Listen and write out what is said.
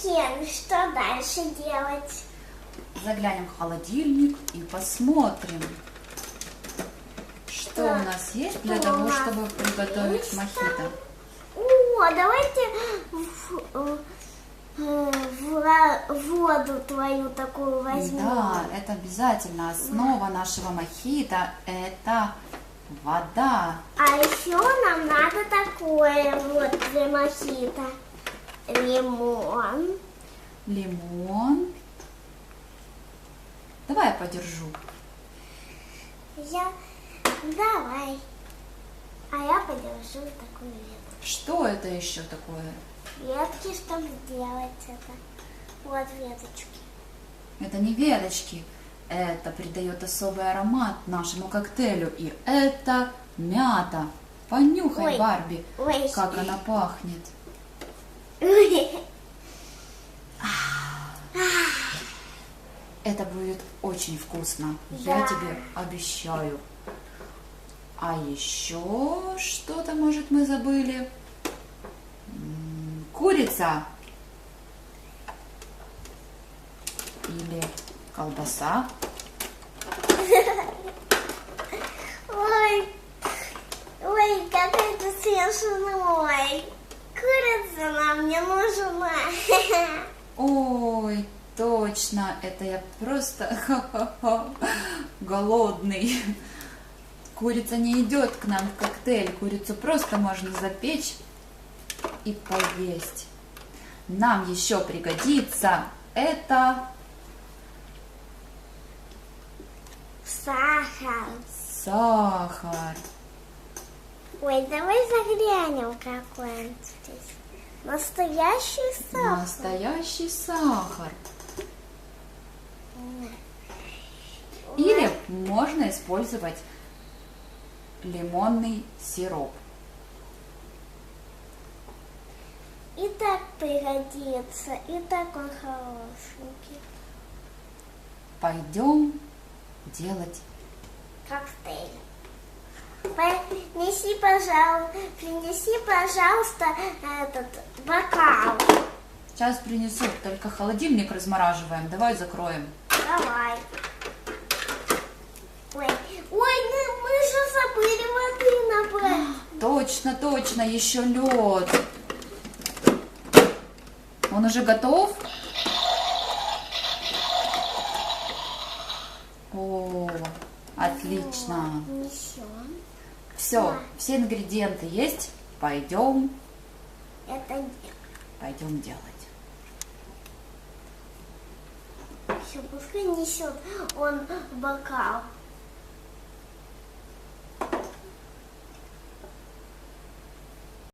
Кен, что дальше делать? Заглянем в холодильник и посмотрим, что у нас есть для того, чтобы приготовить мохито. О, давайте воду твою такую возьмем. Да, это обязательно. Основа нашего мохито – это вода. А еще нам надо такое вот для мохито. Лимон. Лимон. Давай я подержу. Давай. А я подержу такую ветку. Что это еще такое? Ветки, чтобы сделать это. Вот веточки. Это не веточки. Это придает особый аромат нашему коктейлю. И это мята. Понюхай, Ой, Барби, ой. как она пахнет. Это будет очень вкусно. Я Да. тебе обещаю. А еще что-то, может, мы забыли? Курица. Или колбаса. Ой, как это смешной. Курица нам не нужна. Ой, точно, это я просто голодный. Курица не идет к нам в коктейль. Курицу просто можно запечь и поесть. Нам еще пригодится это Сахар. сахар. Ой, давай заглянем, какой он здесь. Настоящий сахар. Настоящий сахар. Или можно использовать лимонный сироп. И так пригодится, и так он хорошенький. Пойдем делать. Коктейль. Принеси, пожалуйста, этот бокал. Сейчас принесу, только холодильник размораживаем. Давай закроем. Давай. Ой, мы же забыли воды набрать. Точно, точно, еще лед. Он уже готов? О, отлично. Несем. Все ингредиенты есть. Пойдем Это делать. все, пускай несет он бокал.